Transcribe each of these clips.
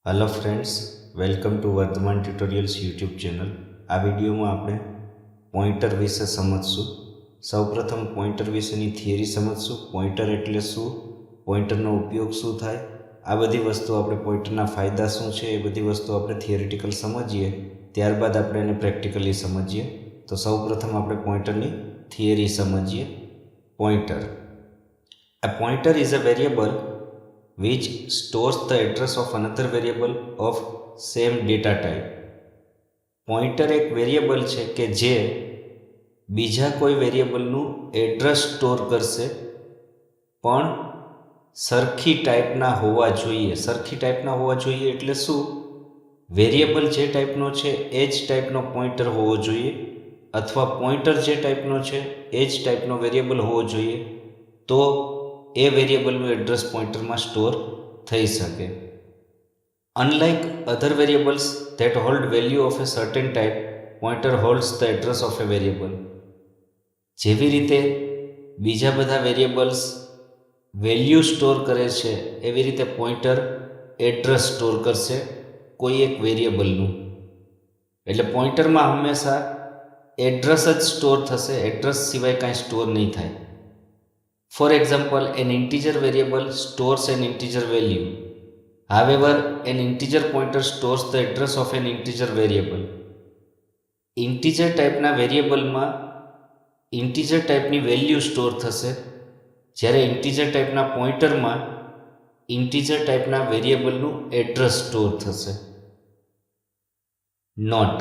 Hello friends, welcome to वर्तमान tutorials YouTube channel. आ video में आपणे पॉइंटर विषे समझशुं। सौप्रथम पॉइंटर विशेनी थियरी समझशुं। पॉइंटर एटले शुं, पॉइंटरनो उपयोग शुं थाय, आ बधी वस्तु आपणे पॉइंटरना फायदा शुं छे, ए बधी वस्तु आपणे थियरिटिकल समझीए, त्यारबाद आपणे एने प्रेक्टिकली समझीए। तो सौप्रथम आपणे पॉइंटरनी थियरी समझीए। Pointer, a pointer is a variable which stores the address of another variable of same data type. Pointer એક વેરિયેબલ છે કે જે બીજા કોઈ વેરિયેબલનું એડ્રેસ સ્ટોર કરશે, પણ સરખી ટાઈપના હોવા જોઈએ. સરખી ટાઈપના હોવા જોઈએ એટલે શું? વેરિયેબલ જે ટાઈપનો છે એ જ ટાઈપનો પોઇન્ટર હોવો જોઈએ, અથવા પોઇન્ટર જે ટાઈપનો છે એ જ ટાઈપનો વેરિયેબલ હોવો જોઈએ, તો એ વેરિયેબલનું એડ્રેસ પોઇન્ટરમાં સ્ટોર થઈ શકે. Unlike other variables that hold value of a certain type, pointer holds the address of a variable. જેવી રીતે બીજા બધા વેરિયેબલ્સ વેલ્યુ સ્ટોર કરે છે, એવી રીતે પોઇન્ટર એડ્રેસ સ્ટોર કરશે કોઈ એક વેરિયેબલનું. એટલે પોઇન્ટરમાં હંમેશા એડ્રેસ જ સ્ટોર થશે, એડ્રેસ સિવાય કાંઈ સ્ટોર નહીં થાય. For example, an integer variable stores an integer value. However, an integer pointer stores the address of an integer variable. Integer ટાઈપના વેરિયેબલમાં integer ટાઈપની વેલ્યુ સ્ટોર થશે, જ્યારે integer ટાઈપના પોઇન્ટરમાં integer ટાઈપના વેરિયેબલનું એડ્રેસ સ્ટોર થશે. Note: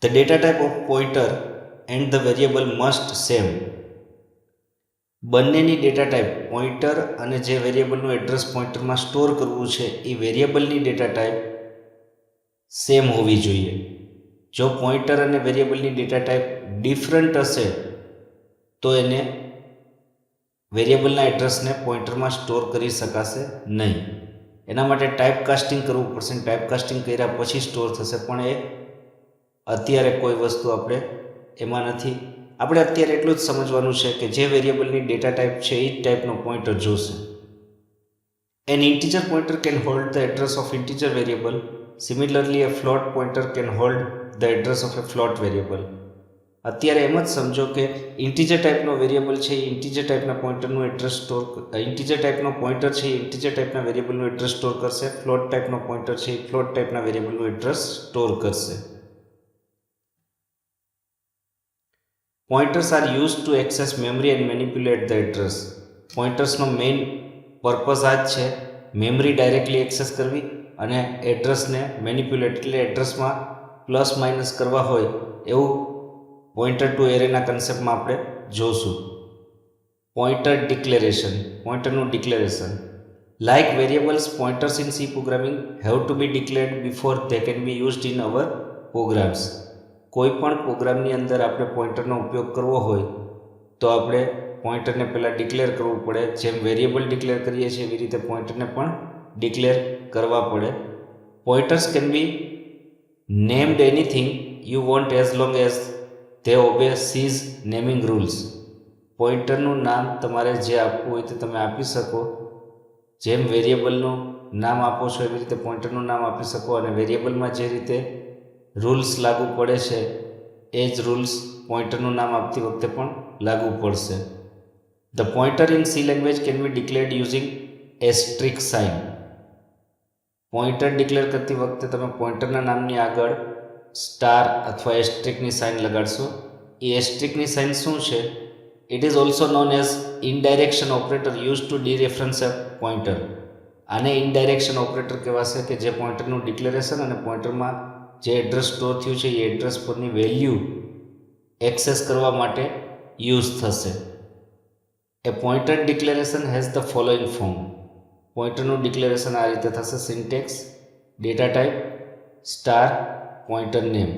the data type of pointer and the variable must same. બંનેની data type, pointer અને જે વેરિયેબલનું એડ્રેસ પોઇન્ટરમાં સ્ટોર કરવું છે એ વેરિયેબલની ડેટા ટાઈપ સેમ હોવી જોઈએ. જો પોઇન્ટર અને વેરિયેબલની ડેટા ટાઈપ ડિફરન્ટ હશે તો એને વેરિયેબલના એડ્રેસને પોઇન્ટરમાં સ્ટોર કરી શકાશે નહીં. એના માટે ટાઈપ કાસ્ટિંગ કરવું પડશે. ટાઈપ કાસ્ટિંગ કર્યા પછી સ્ટોર થશે, પણ એ અત્યારે કોઈ વસ્તુ આપણે એમાં નથી. આપણે અત્યારે એટલું જ સમજવાનું છે કે જે વેરિયેબલની ડેટા ટાઈપ છે એ જ ટાઈપનો પોઇન્ટર જોશે. An integer pointer can hold the address of integer variable. Similarly a float pointer can hold the address of a float variable. અત્યારે એમ જ સમજો કે ઇન્ટીજર ટાઈપનો વેરિયેબલ છે એ ઇન્ટીજર ટાઈપના પોઇન્ટરનું એડ્રેસ સ્ટોર, ઇન્ટીજર ટાઈપનો પોઇન્ટર છે એ ઇન્ટીજર ટાઈપના વેરિયેબલનું એડ્રેસ સ્ટોર કરશે. ફ્લોટ ટાઈપનો પોઇન્ટર છે એ ફ્લોટ ટાઈપના વેરિયેબલનું એડ્રેસ સ્ટોર કરશે. Pointers are used to access memory and manipulate the address. પોઇન્ટર્સનો મેઇન પર્પઝ આ જ છે, મેમરી ડાયરેક્ટલી એક્સેસ કરવી અને એડ્રેસને મેનિપ્યુલેટ, એટલે એડ્રેસમાં પ્લસ માઇનસ કરવા હોય એવું પોઇન્ટર ટુ એરેના કન્સેપ્ટમાં આપણે જોશું. પોઇન્ટર ડિક્લેરેશન, પોઇન્ટરનું declaration. Like variables, pointers in C programming have to be declared before they can be used in our programs. કોઈ પણ પ્રોગ્રામની અંદર આપણે પોઇન્ટરનો ઉપયોગ કરવો હોય તો આપણે પોઇન્ટરને પહેલાં ડિક્લેર કરવું પડે. જેમ વેરિયેબલ ડિક્લેર કરીએ છીએ એવી રીતે પોઇન્ટરને પણ ડિક્લેર કરવા પડે. Pointers can be named anything you want as long as they obey C's naming rules. પોઇન્ટરનું નામ તમારે જે આપવું હોય તે તમે આપી શકો. જેમ વેરિયેબલનું નામ આપો છો એવી રીતે પોઇન્ટરનું નામ આપી શકો, અને વેરિયેબલમાં જે રીતે રૂલ્સ લાગુ પડે છે એ જ રૂલ્સ પોઇન્ટરનું નામ આપતી વખતે પણ લાગુ પડશે. The pointer in C language can be declared using asterisk sign. Pointer declare કરતી વખતે તમે પોઇન્ટરના નામની આગળ સ્ટાર અથવા એસ્ટ્રિકની સાઇન લગાડશો. એ એસ્ટ્રિકની સાઇન શું છે? It is also known as indirection operator use to dereference a pointer. આને ઇનડાયરેક્શન ઓપરેટર કહેવાશે કે જે પોઇન્ટરનું ડિક્લેરેશન અને પોઇન્ટરમાં જે એડ્રેસ સ્ટોર થયું છે એ એડ્રેસ પરની વેલ્યુ એક્સેસ કરવા માટે યુઝ થશે. A pointer declaration has the following form. પોઇન્ટરનું ડિક્લેરેશન આ રીતે થશે: syntax, data type, star, pointer name.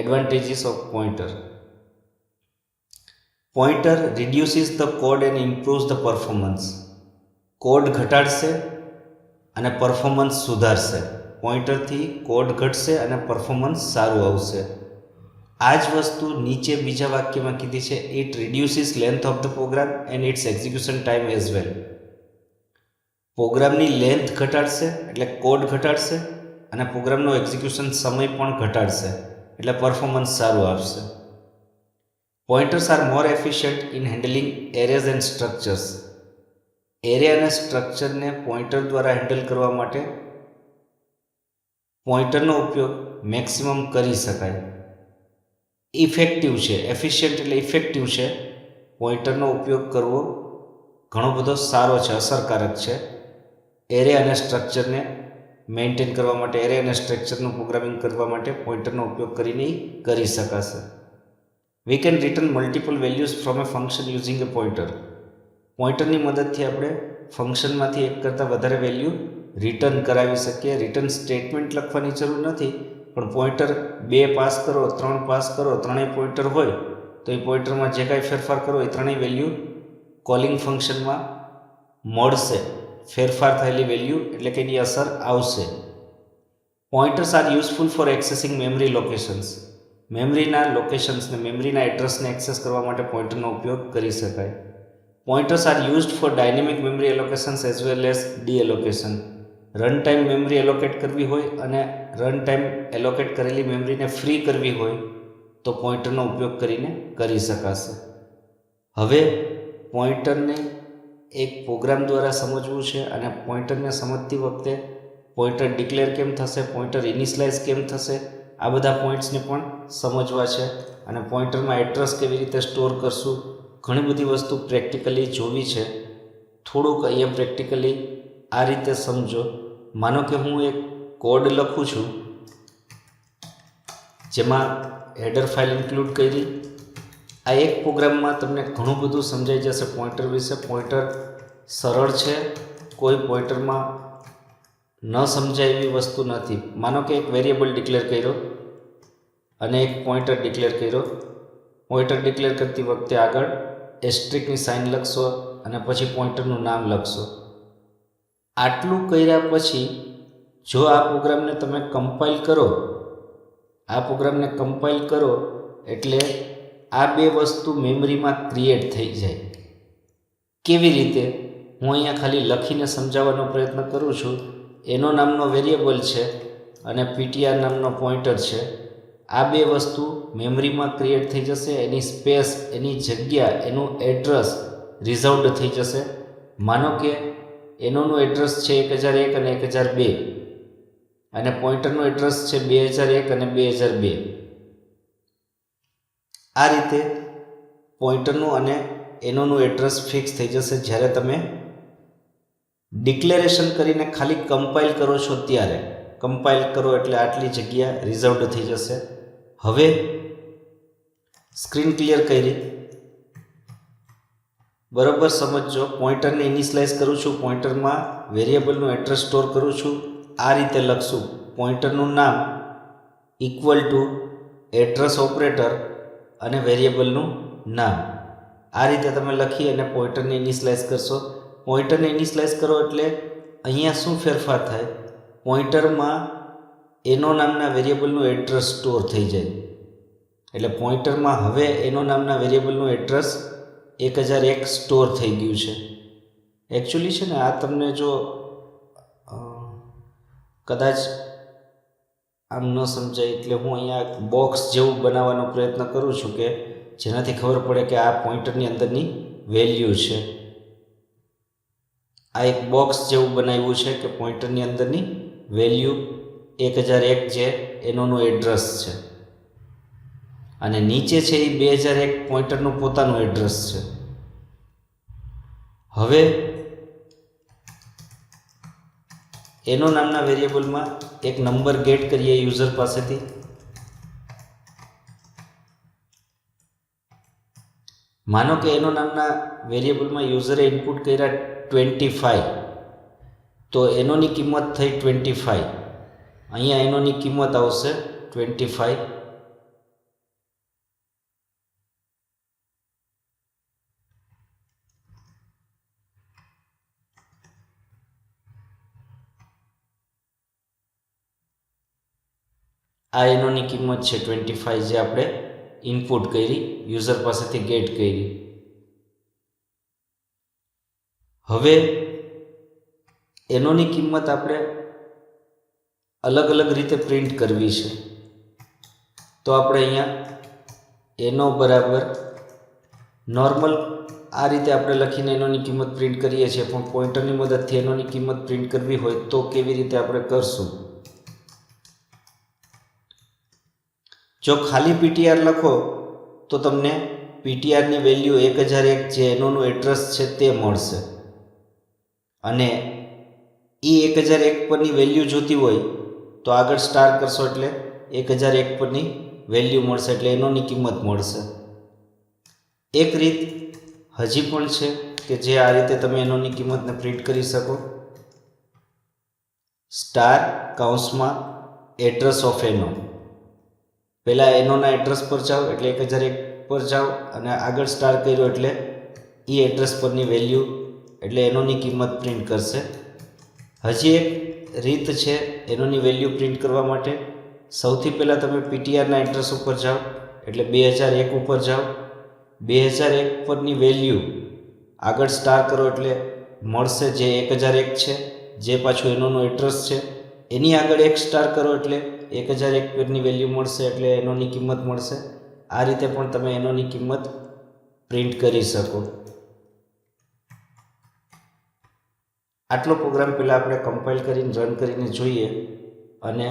Advantages of pointer. Pointer reduces the code and improves the performance. Code ઘટાડશે અને પરફોર્મન્સ સુધારશે. પોઇન્ટરથી કોડ ઘટશે અને પરફોર્મન્સ સારું આવશે. આ જ વસ્તુ નીચે બીજા વાક્યમાં કીધી છે. It reduces length of the program and its execution time as well. પ્રોગ્રામની લેન્થ ઘટાડશે એટલે કોડ ઘટાડશે અને પ્રોગ્રામનો એક્ઝિક્યુશન સમય પણ ઘટાડશે એટલે પરફોર્મન્સ સારું આવશે. Pointers are more efficient in handling arrays and structures. Array અને સ્ટ્રક્ચરને પોઇન્ટર દ્વારા હેન્ડલ કરવા માટે પોઇન્ટરનો ઉપયોગ મેક્સિમમ કરી શકાય. ઇફેક્ટિવ છે, એફિશિયન્ટ એટલે ઇફેક્ટિવ છે. પોઇન્ટરનો ઉપયોગ કરવો ઘણો બધો સારો છે, અસરકારક છે. એરે અને સ્ટ્રક્ચરને મેન્ટેન કરવા માટે, એરે અને સ્ટ્રક્ચરનું પ્રોગ્રામિંગ કરવા માટે પોઇન્ટરનો ઉપયોગ કરીને કરી શકાશે. We can return multiple values from a function using a pointer. પોઇન્ટરની મદદથી આપણે ફંક્શનમાંથી એક કરતાં વધારે વેલ્યુ રિટર્ન કરાવી શકીએ. રિટર્ન સ્ટેટમેન્ટ લખવાની જરૂર નથી, પણ પોઇન્ટર 2 પાસ કરો, 3 પાસ કરો, ત્રણેય પોઇન્ટર હોય તો એ પોઇન્ટરમાં જે કાંઈ ફેરફાર કરો એ ત્રણેય વેલ્યુ કોલિંગ ફંક્શનમાં મળશે. ફેરફાર થયેલી વેલ્યુ એટલે કે એની અસર આવશે. Pointers are useful for accessing memory locations. મેમરીના લોકેશન્સને, મેમરીના એડ્રેસને એક્સેસ કરવા માટે પોઇન્ટરનો ઉપયોગ કરી શકાય. Pointers are used for dynamic memory allocations as well as deallocation. Run time memory allocate કરવી હોય અને રન ટાઈમ એલોકેટ કરેલી મેમરીને ફ્રી કરવી હોય તો પોઇન્ટરનો ઉપયોગ કરીને કરી શકાશે. હવે પોઇન્ટરને એક પ્રોગ્રામ દ્વારા સમજવું છે અને પોઇન્ટરને સમજતી વખતે પોઇન્ટર ડિક્લેર કેમ થશે, પોઇન્ટર ઇનિશિયલાઇઝ કેમ થશે, આ બધા પોઈન્ટ્સને પણ સમજવા છે. અને પોઇન્ટરમાં એડ્રેસ કેવી રીતે સ્ટોર કરશું, ઘણી બધી વસ્તુ પ્રેક્ટિકલી જોવી છે. થોડુંક અહીંયા પ્રેક્ટિકલી આ રીતે સમજો. માનો કે હું એક કોડ લખું છું જેમાં હેડર ફાઇલ ઇન્ક્લુડ કરી. આ એક પ્રોગ્રામમાં તમને ઘણું બધું સમજાઈ જશે પોઇન્ટર વિશે. પોઇન્ટર સરળ છે, કોઈ પોઇન્ટરમાં ન સમજાય એવી વસ્તુ નથી. માનો કે એક વેરિયેબલ ડિક્લેર કર્યો અને એક પોઇન્ટર ડિક્લેર કર્યો. પોઇન્ટર ડિક્લેર કરતી વખતે આગળ એસ્ટ્રિકની સાઇન લખશો અને પછી પોઇન્ટરનું નામ લખશો. આટલું કર્યા પછી જો આ પ્રોગ્રામને તમે કમ્પાઇલ કરો, આ પ્રોગ્રામને કમ્પાઇલ કરો એટલે આ બે વસ્તુ મેમરીમાં ક્રિએટ થઈ જાય. કેવી રીતે? હું અહીંયા ખાલી લખીને સમજાવવાનો પ્રયત્ન કરું છું. એનો નામનો વેરિયેબલ છે અને પીટીઆર નામનો પોઇન્ટર છે. આ બે વસ્તુ મેમરીમાં ક્રિએટ થઈ જશે. એની સ્પેસ, એની જગ્યા, એનું એડ્રેસ રિઝર્વડ થઈ જશે. માનો કે એનોનું એડ્રેસ છે 1001 અને 1002 અને પોઇન્ટરનું એડ્રેસ છે 2001 અને 2002. આ રીતે પોઇન્ટરનું અને એનોનું એડ્રેસ ફિક્સ થઈ જશે. જ્યારે તમે ડિક્લેરેશન કરીને ખાલી કમ્પાઇલ કરો છો ત્યારે. કમ્પાઇલ કરો એટલે આટલી જગ્યા રિઝર્વડ થઈ જશે. હવે સ્ક્રીન ક્લિયર કરી, બરાબર સમજો. પોઇન્ટરને ઇનિશિયલાઇઝ કરું છું, પોઇન્ટરમાં વેરિયેબલનું એડ્રેસ સ્ટોર કરું છું. આ રીતે લખશું: પોઇન્ટરનું નામ ઇક્વલ ટુ એડ્રેસ ઓપરેટર અને વેરિયેબલનું નામ. આ રીતે તમે લખી અને પોઇન્ટરને ઇનિશિયલાઇઝ કરશો. પોઇન્ટરને ઇનિશિયલાઇઝ કરો એટલે અહીંયા શું ફેરફાર થાય? પોઇન્ટરમાં એનો નામના વેરિયેબલનું એડ્રેસ સ્ટોર થઈ જાય. એટલે પોઇન્ટરમાં હવે એનો નામના વેરિયેબલનું એડ્રેસ 1001 સ્ટોર થઈ ગયું છે. એકચ્યુઅલી છે ને, આ તમને જો કદાચ આમ ન સમજાય એટલે હું અહીંયા બોક્સ જેવું બનાવવાનો પ્રયત્ન કરું છું કે જેનાથી ખબર પડે કે આ પોઇન્ટરની અંદરની વેલ્યુ છે. આ એક બોક્સ જેવું બનાવ્યું છે કે પોઇન્ટરની અંદરની વેલ્યુ 1001 જે એનોનું એડ્રેસ છે અને નીચે છે એ 2001 પોઇન્ટરનું પોતાનું એડ્રેસ છે. હવે એનો નામના વેરિયેબલમાં એક નંબર ગેટ કરીએ યુઝર પાસેથી. માનો કે એનો નામના વેરિયેબલમાં યુઝરે ઇનપુટ કર્યા 25, તો એનોની કિંમત થઈ 25. અહીંયા એનોની કિંમત આવશે 25. આ એનોની કિંમત છે 25 જે આપણે ઇનપુટ કરી, યુઝર પાસેથી ગેટ કરી. હવે એનોની કિંમત આપણે અલગ અલગ રીતે પ્રિન્ટ કરવી છે. તો આપણે અહીંયા એનો બરાબર નોર્મલ આ રીતે આપણે લખીને એનોની કિંમત પ્રિન્ટ કરીએ છીએ, પણ પોઈન્ટરની મદદથી એનોની કિંમત પ્રિન્ટ કરવી હોય તો કેવી રીતે આપણે કરશું? જો ખાલી પીટીઆર લખો તો તમને પીટીઆરની વેલ્યુ 1001 જે એનોનું એડ્રેસ છે તે મળશે, અને એ 1001 પરની વેલ્યુ જોતી હોય તો આગળ સ્ટાર કરશો એટલે 1001 પરની વેલ્યુ મળશે, એટલે એનોની કિંમત મળશે. એક રીત હજી પણ છે કે જે આ રીતે તમે એનોની કિંમતને પ્રિન્ટ કરી શકો. સ્ટાર કૌંસમાં એડ્રેસ ઓફ એનો, પહેલાં એનોના એડ્રેસ પર જાઓ એટલે 1001 પર જાઓ અને આગળ સ્ટાર કર્યો એટલે એ એડ્રેસ પરની વેલ્યુ એટલે એનોની કિંમત પ્રિન્ટ કરશે. હજી એક રીત છે એનોની વેલ્યુ પ્રિન્ટ કરવા માટે. સૌથી પહેલાં તમે પીટીઆરના એડ્રેસ ઉપર જાઓ એટલે 2001 ઉપર જાઓ. 2001 પરની વેલ્યુ આગળ સ્ટાર કરો એટલે મળશે જે 1001 છે, જે પાછું એનોનું એડ્રેસ છે. એની આગળ એક સ્ટાર કરો એટલે 1001 પરની વેલ્યુ મળશે, એટલે એનોની કિંમત મળશે. આ રીતે પણ તમે એનોની કિંમત પ્રિન્ટ કરી શકો. આટલો પ્રોગ્રામ પહેલાં આપણે કમ્પાઇલ કરીને રન કરીને જોઈએ, અને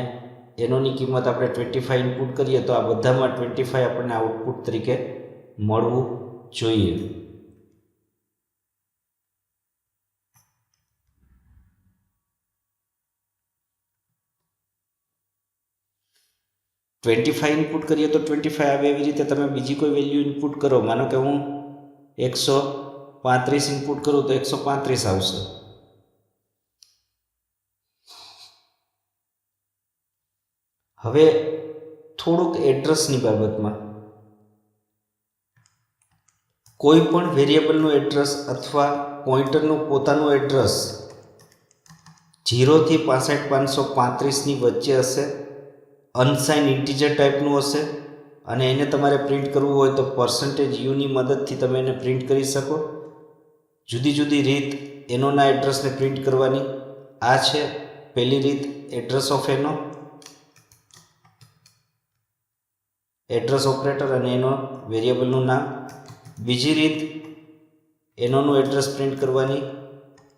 એનોની કિંમત આપણે 25 ઇનપુટ કરીએ તો આ બધામાં 25 આપણને આઉટપુટ તરીકે મળવું જોઈએ. ઇનપુટ કરીએ તો 25 આવે. એવી રીતે તમે બીજી કોઈ વેલ્યુ ઇનપુટ કરો, માનો કે હું 135 ઇનપુટ કરું તો 135 આવશે. હવે થોડુંક એડ્રેસની બાબતમાં, કોઈ પણ વેરિયેબલનું એડ્રેસ અથવા પોઈન્ટરનું પોતાનું એડ્રેસ 0 થી 65535ની વચ્ચે હશે, અનસાઇન ઇન્ટીજર ટાઈપનું હશે, અને એને તમારે પ્રિન્ટ કરવું હોય તો %u ની મદદથી તમે એને પ્રિન્ટ કરી શકો. જુદી જુદી રીત એનોના એડ્રેસને પ્રિન્ટ કરવાની આ છે. પહેલી રીત એડ્રેસ ઓફ એનો, એડ્રેસ ઓપરેટર અને એનો વેરિયેબલનું નામ. બીજી રીત એનોનું એડ્રેસ પ્રિન્ટ કરવાની,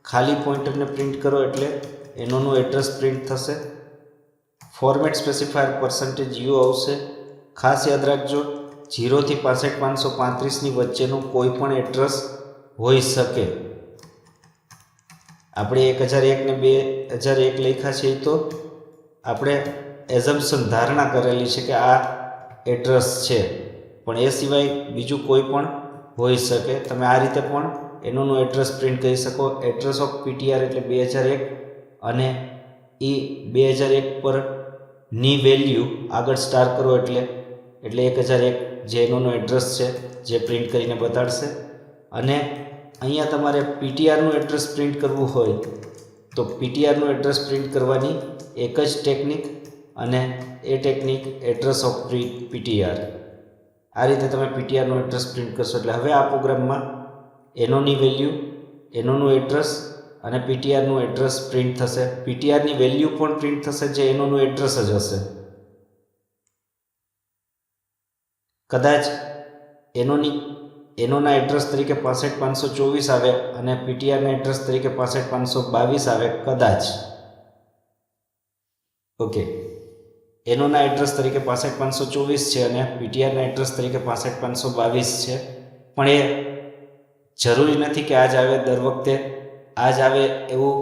ખાલી પોઈન્ટરને પ્રિન્ટ કરો એટલે એનોનું એડ્રેસ પ્રિન્ટ થશે. ફોર્મેટ સ્પેસિફાયર %u આવશે. ખાસ યાદ રાખજો 0 થી 65535ની વચ્ચેનું કોઈ પણ એડ્રેસ હોઈ શકે. આપણે 1001 ને 2001 લખ્યા છે તો આપણે એઝમ્પશન ધારણા કરેલી છે કે આ એડ્રેસ છે, પણ એ સિવાય બીજું કોઈ પણ હોઈ શકે. તમે આ રીતે પણ એનોનું એડ્રેસ પ્રિન્ટ કરી શકો. એડ્રેસ ઓફ પીટીઆર એટલે 2001 અને એ 2001 પર ની વેલ્યુ આગળ સ્ટાર કરો એટલે 1001 જે એનોનું એડ્રેસ છે જે પ્રિન્ટ કરીને બતાડશે. અને અહીંયા તમારે પીટીઆરનું એડ્રેસ પ્રિન્ટ કરવું હોય તો પીટીઆરનું એડ્રેસ પ્રિન્ટ કરવાની એક જ ટેકનિક, અને એ ટેકનિક એડ્રેસ ઓફ પીટીઆર. આ રીતે તમે પીટીઆરનું એડ્રેસ પ્રિન્ટ કરશો એટલે હવે આ પ્રોગ્રામમાં એનોની વેલ્યુ, એનોનું એડ્રેસ અને પીટીઆરનું એડ્રેસ પ્રિન્ટ થશે. પીટીઆરની વેલ્યુ પણ પ્રિન્ટ થશે જે એનોનું એડ્રેસ જ હશે. કદાચ એનોના એડ્રેસ તરીકે 65524 આવે અને પીટીઆરના એડ્રેસ તરીકે 65522 આવે કદાચ. ઓકે, એનોના એડ્રેસ તરીકે 65524 છે અને પીટીઆરના એડ્રેસ તરીકે 65522 છે, પણ એ જરૂરી નથી કે આ જ આવે દર વખતે આ જ આવે એવું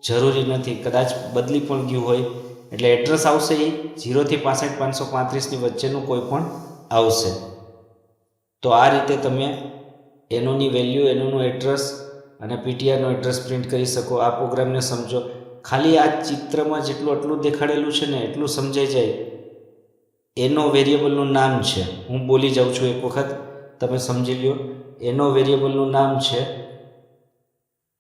જરૂરી નથી. કદાચ બદલી પણ ગયું હોય એટલે એડ્રેસ આવશે એ 0 થી 65535ની વચ્ચેનું કોઈ પણ આવશે. તો આ રીતે તમે એનોની વેલ્યુ, એનોનું એડ્રેસ અને પીટીઆરનું એડ્રેસ પ્રિન્ટ કરી શકો. આ પ્રોગ્રામને સમજો. ખાલી આ ચિત્રમાં જેટલું આટલું દેખાડેલું છે ને એટલું સમજાઈ જાય. એનો વેરિયેબલનું નામ છે, હું બોલી જાઉં છું એક વખત, તમે સમજી લ્યો. એનો વેરિયેબલનું નામ છે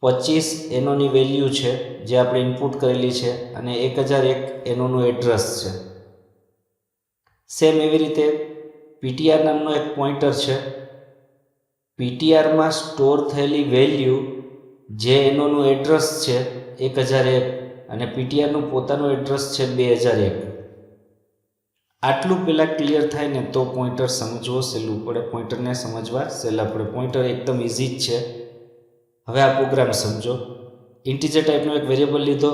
25, એનોની વેલ્યુ છે જે આપણે ઇનપુટ કરેલી છે, અને 1001 એનોનું એડ્રેસ છે. સેમ એવી રીતે પીટીઆર નામનો એક પોઈન્ટર છે. પીટીઆરમાં સ્ટોર થયેલી વેલ્યુ જે એનોનું એડ્રેસ છે 1001 અને પીટીઆરનું પોતાનું એડ્રેસ છે 2001. આટલું પહેલાં ક્લિયર થાય ને તો પોઈન્ટર સમજવો સહેલું પડે, પોઈન્ટરને સમજવા સહેલા પડે. પોઈન્ટર એકદમ ઇઝી જ છે. હવે આ પ્રોગ્રામ સમજો. ઇન્ટીજર ટાઈપનો એક વેરિયેબલ લીધો,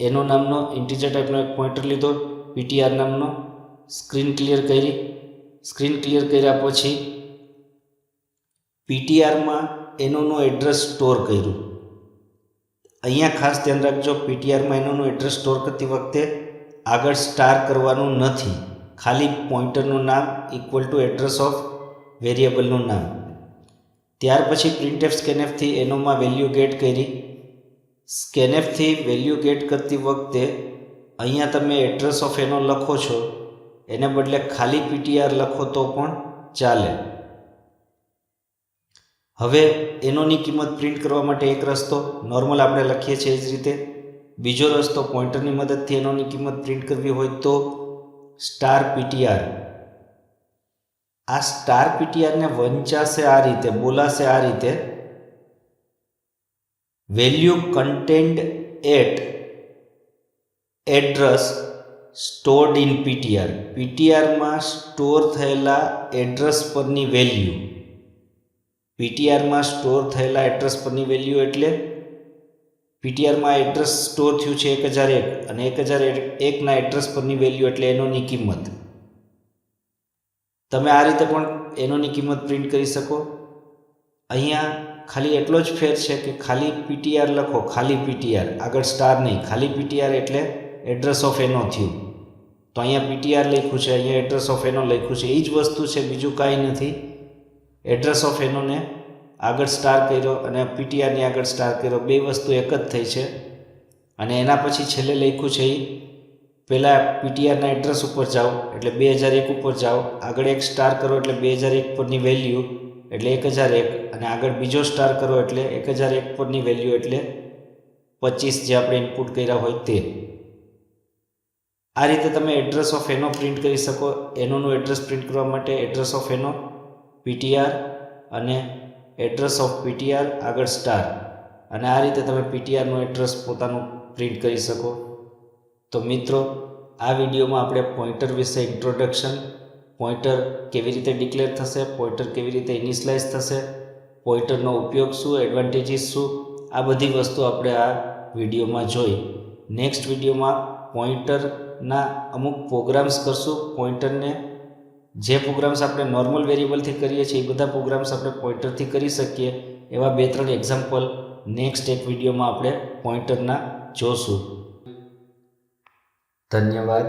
એનો નામનો ઇન્ટીજર ટાઈપનો એક પોઈન્ટર લીધો, પીટીઆર નામનો. સ્ક્રીન ક્લિયર કરી. સ્ક્રીન ક્લિયર કર્યા પછી પીટીઆરમાં એનોનું એડ્રેસ સ્ટોર કર્યું. અહીંયા ખાસ ધ્યાન રાખજો, પીટીઆરમાં એનોનું એડ્રેસ સ્ટોર કરતી વખતે આગળ સ્ટાર કરવાનું નથી, ખાલી પોઈન્ટરનું નામ ઇક્વલ ટુ એડ્રેસ ઓફ વેરિયેબલનું નામ. ત્યાર પછી પ્રિન્ટએફ સ્કેનએફથી એનોમાં વેલ્યુ ગેટ કરી. સ્કેનએફથી વેલ્યુ ગેટ કરતી વખતે અહીંયા તમે એડ્રેસ ઓફ એનો લખો છો, એને બદલે ખાલી પીટીઆર લખો તો પણ ચાલે. હવે એનોની કિંમત પ્રિન્ટ કરવા માટે એક રસ્તો નોર્મલ આપણે લખીએ છીએ એ જ રીતે. બીજો રસ્તો પોઈન્ટરની મદદથી એનોની કિંમત પ્રિન્ટ કરવી હોય તો સ્ટાર પીટીઆર. આ સ્ટાર પીટીઆરને વંચાશે આ રીતે, બોલાશે આ રીતે: value contained at address stored in PTR. પીટીઆરમાં સ્ટોર થયેલા એડ્રેસ પરની વેલ્યુ. પીટીઆરમાં સ્ટોર થયેલા એડ્રેસ પરની વેલ્યુ એટલે પીટીઆરમાં એડ્રેસ સ્ટોર થયું છે 1001 અને 1001ના એડ્રેસ પરની વેલ્યુ એટલે એનોની કિંમત. તમે આ રીતે પણ એનોની કિંમત પ્રિન્ટ કરી શકો. અહીંયા ખાલી એટલો જ ફેર છે કે ખાલી પીટીઆર લખો, ખાલી પીટીઆર, આગળ સ્ટાર નહીં. ખાલી પીટીઆર એટલે એડ્રેસ ઓફ એનો થયું, તો અહીંયા પીટીઆર લખ્યું છે, અહીંયા એડ્રેસ ઓફ એનો લખ્યું છે. એ જ વસ્તુ છે, બીજું કાંઈ નથી. એડ્રેસ ઓફ એનોને આગળ સ્ટાર કર્યો અને પીટીઆરની આગળ સ્ટાર કર્યો, બે વસ્તુ એક જ થઈ છે. અને એના પછી છેલ્લે લખ્યું છે એ પહેલાં પીટીઆરના એડ્રેસ ઉપર જાઓ એટલે 2001 ઉપર જાઓ, આગળ એક સ્ટાર કરો એટલે 2001 પરની વેલ્યુ એટલે 1001, અને આગળ બીજો સ્ટાર કરો એટલે 1001 પરની વેલ્યુ એટલે 25 જે આપણે ઇનપુટ કર્યા હોય તે. આ રીતે તમે એડ્રેસ ઓફ એનો પ્રિન્ટ કરી શકો. એનોનું એડ્રેસ પ્રિન્ટ કરવા માટે એડ્રેસ ઓફ એનો પીટીઆર અને એડ્રેસ ઓફ પીટીઆર આગળ સ્ટાર, અને આ રીતે તમે પીટીઆરનું એડ્રેસ પોતાનું પ્રિન્ટ કરી શકો. તો મિત્રો, આ વિડીયોમાં આપણે પોઈન્ટર વિશે ઇન્ટ્રોડક્શન, પોઈન્ટર કેવી રીતે ડિક્લેર થશે, પોઈન્ટર કેવી રીતે ઇનિશિયલાઇઝ થશે, પોઈન્ટરનો ઉપયોગ શું, એડવાન્ટેજીસ શું, આ બધી વસ્તુ આપણે આ વિડીયોમાં જોઈ. નેક્સ્ટ વિડીયોમાં પોઈન્ટરના અમુક પ્રોગ્રામ્સ કરશું. પોઈન્ટરને જે પ્રોગ્રામ્સ આપણે નોર્મલ વેરિયેબલથી કરીએ છીએ એ બધા પ્રોગ્રામ્સ આપણે પોઈન્ટરથી કરી શકીએ, એવા 2-3 એક્ઝામ્પલ નેક્સ્ટ એક વિડીયોમાં આપણે પોઈન્ટરના જોશું. ધન્યવાદ.